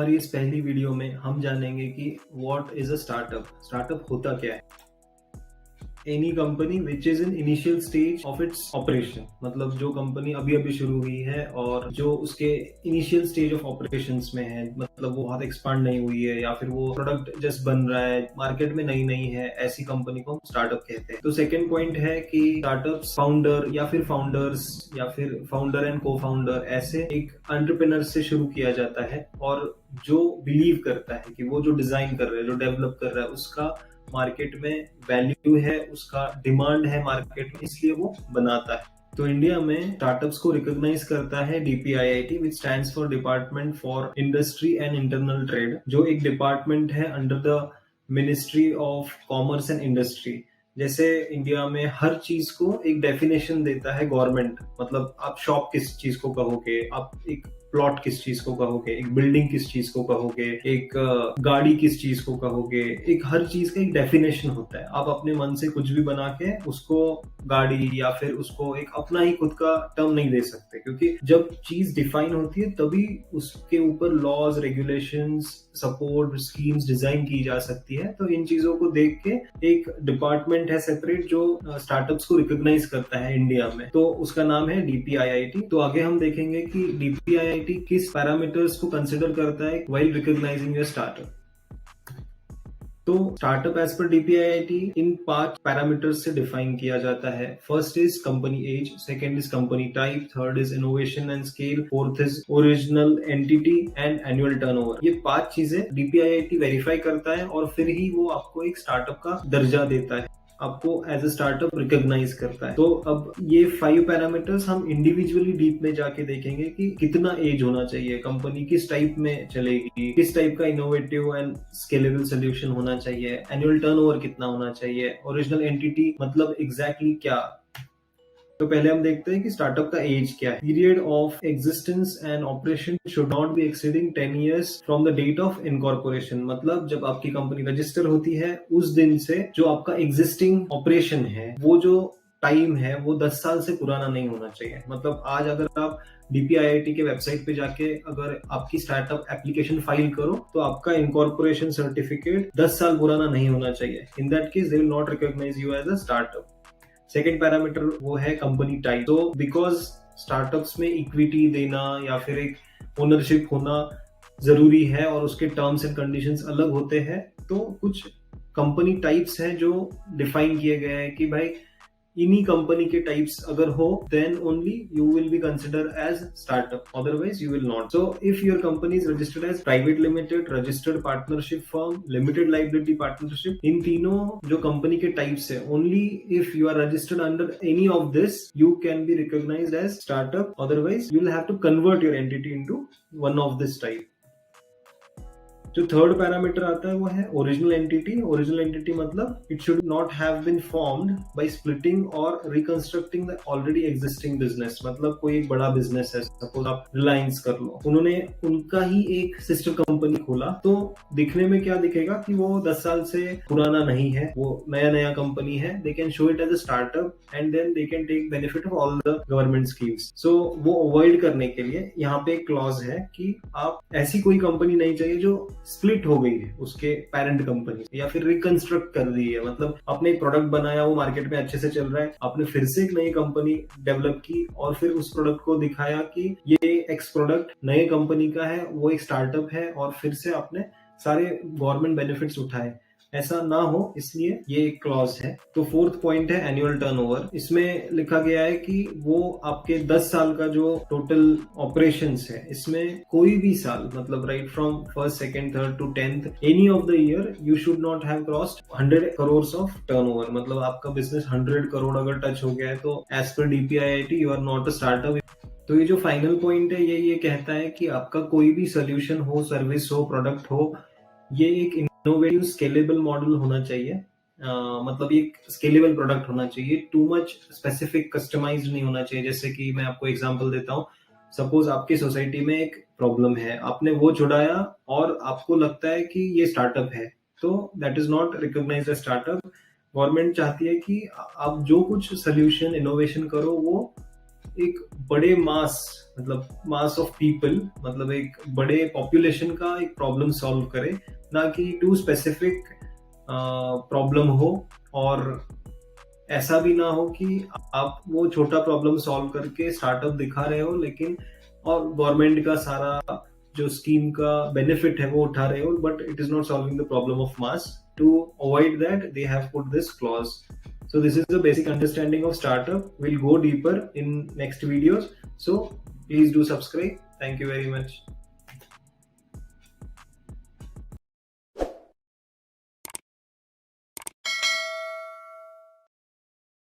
हमारी इस पहली वीडियो में हम जानेंगे कि what is a startup. Startup होता क्या है। Any company which is in initial stage of its operation, मतलब जो कंपनी अभी अभी शुरू हुई है और जो उसके इनिशियल स्टेज ऑफ ऑपरेशंस में है, मतलब वो बहुत एक्सपांड नहीं हुई है या फिर वो प्रोडक्ट जस्ट बन रहा है, मार्केट में नई नई है, ऐसी कंपनी को हम स्टार्टअप कहते हैं। तो सेकेंड पॉइंट है कि स्टार्टअप फाउंडर या फिर फाउंडर्स या फिर फाउंडर एंड को फाउंडर ऐसे एक एंटरप्रेन्योर से शुरू किया जाता है और जो बिलीव करता है कि वो जो डिजाइन कर रहा है, जो डेवलप कर रहा है, उसका मार्केट में वैल्यू है, उसका डिमांड है मार्केट में, इसलिए वो बनाता है। तो इंडिया में स्टार्टअप्स को रिकॉग्नाइज करता है DPIIT, which stands for department for industry and internal trade, जो एक डिपार्टमेंट है under the ministry of commerce and industry. जैसे इंडिया में हर चीज को एक डेफिनेशन देता है गवर्नमेंट, मतलब आप शॉप किस चीज को कहोगे, आप एक प्लॉट किस चीज को कहोगे, एक बिल्डिंग किस चीज को कहोगे, एक गाड़ी किस चीज को कहोगे, एक हर चीज का एक डेफिनेशन होता है। आप अपने मन से कुछ भी बना के उसको गाड़ी या फिर उसको एक अपना ही खुद का टर्म नहीं दे सकते, क्योंकि जब चीज डिफाइन होती है तभी उसके ऊपर laws, regulations, support schemes design की जा सकती है। तो इन चीजों को देख के एक डिपार्टमेंट है सेपरेट जो स्टार्टअप्स को रिकॉग्नाइज करता है इंडिया में, तो उसका नाम है DPIIT। तो आगे हम देखेंगे कि DPIIT किस पैरामीटर्स को कंसिडर करता है व्हाइल रिकॉग्नाइजिंग योर स्टार्टअप। तो स्टार्टअप एज पर DPIIT इन 5 पैरामीटर्स से डिफाइन किया जाता है। First is company age, second is company type, third is innovation and scale, fourth is original entity and annual turnover. ये 5 चीजें DPIIT वेरीफाई करता है और फिर ही वो आपको एक स्टार्टअप का दर्जा देता है, आपको एज अ स्टार्टअप रिकॉग्नाइज करता है। तो अब ये 5 पैरामीटर्स हम इंडिविजुअली डीप में जाके देखेंगे कि कितना एज होना चाहिए, कंपनी किस टाइप में चलेगी, किस टाइप का इनोवेटिव एंड स्केलेबल सोल्यूशन होना चाहिए, एनुअल टर्नओवर कितना होना चाहिए, ओरिजिनल एंटिटी मतलब एग्जैक्टली क्या। तो पहले हम देखते हैं कि स्टार्टअप का एज क्या है। Period of existence and operation should not be exceeding 10 years from the date of incorporation, मतलब जब आपकी कंपनी रजिस्टर होती है उस दिन से जो आपका एग्जिस्टिंग ऑपरेशन है, वो जो टाइम है वो 10 साल से पुराना नहीं होना चाहिए। मतलब आज अगर आप DPIIT के वेबसाइट पे जाके अगर आपकी स्टार्टअप एप्लीकेशन फाइल करो तो आपका इनकॉर्पोरेशन सर्टिफिकेट 10 साल पुराना नहीं होना चाहिए। In that case they will not recognise you as a startup. Second parameter वो है कंपनी टाइप। तो बिकॉज स्टार्टअप्स में इक्विटी देना या फिर एक ओनरशिप होना जरूरी है और उसके टर्म्स एंड कंडीशंस अलग होते हैं, तो कुछ कंपनी टाइप्स हैं जो डिफाइन किए गए हैं कि भाई इन्हीं कंपनी के टाइप्स अगर हो then only you will be consider as startup, otherwise you will not. So if your company is registered as private limited, registered partnership firm, limited liability partnership, इन तीनों जो कंपनी के टाइप्स है, only if you are registered under any of this you can be recognized as startup, otherwise you will have to convert your entity into one of this type. जो third parameter आता है वो है original entity. Original entity मतलब it should not have been formed by splitting और reconstructing the already existing business. मतलब कोई एक बड़ा बिजनेस है, सपोज आप रिलायंस कर लो, उन्होंने उनका ही एक सिस्टर कंपनी खोला, तो दिखने में क्या दिखेगा कि वो 10 साल से पुराना नहीं है, वो नया नया कंपनी है। They can show it as a startup and then they can take benefit of all the government schemes. So वो अवॉइड करने के लिए यहाँ पे एक क्लॉज है कि आप ऐसी कोई कंपनी नहीं चाहिए जो स्प्लिट हो गई है उसके पेरेंट कंपनी या फिर रिकंस्ट्रक्ट कर दी है, मतलब आपने एक प्रोडक्ट बनाया, वो मार्केट में अच्छे से चल रहा है, आपने फिर से एक नई कंपनी डेवलप की और फिर उस प्रोडक्ट को दिखाया कि ये एक्स प्रोडक्ट नए कंपनी का है, वो एक स्टार्टअप है, और फिर से आपने सारे गवर्नमेंट बेनिफिट्स उठाए। ऐसा ना हो, इसलिए ये एक क्लॉज है। तो फोर्थ पॉइंट है एनुअल टर्नओवर। इसमें लिखा गया है कि वो आपके 10 साल का जो टोटल ऑपरेशंस है, इसमें कोई भी साल, मतलब right from first, second, third to 10th, any of the year you should not have crossed 100 crore of turnover. मतलब आपका बिजनेस 100 करोड़ अगर टच हो गया है तो एज पर DPIIT you are not a startup. तो ये जो फाइनल पॉइंट है ये कहता है कि आपका कोई भी सोल्यूशन हो, सर्विस हो, प्रोडक्ट हो, ये एक इनोवेटिव स्केलेबल मॉडल होना चाहिए। मतलब एक स्केलेबल प्रोडक्ट होना चाहिए, टू मच स्पेसिफिक कस्टमाइज्ड नहीं होना चाहिए। जैसे कि मैं आपको एग्जांपल देता हूँ, सपोज आपकी सोसाइटी में एक प्रॉब्लम है, आपने वो छुड़ाया और आपको लगता है कि ये स्टार्टअप है, तो that is not recognised as startup. Government चाहती है कि आप जो कुछ सोल्यूशन इनोवेशन करो वो एक बड़े मास ऑफ पीपल, मतलब एक बड़े पॉपुलेशन का एक प्रॉब्लम सॉल्व करे, ना कि टू स्पेसिफिक प्रॉब्लम हो। और ऐसा भी ना हो कि आप वो छोटा प्रॉब्लम सॉल्व करके स्टार्टअप दिखा रहे हो, लेकिन और गवर्नमेंट का सारा जो स्कीम का बेनिफिट है वो उठा रहे हो, but it is not solving the problem of mass. To avoid that they have put this clause. So this is the basic understanding of startup. We'll go deeper in next videos. So please do subscribe. Thank you very much.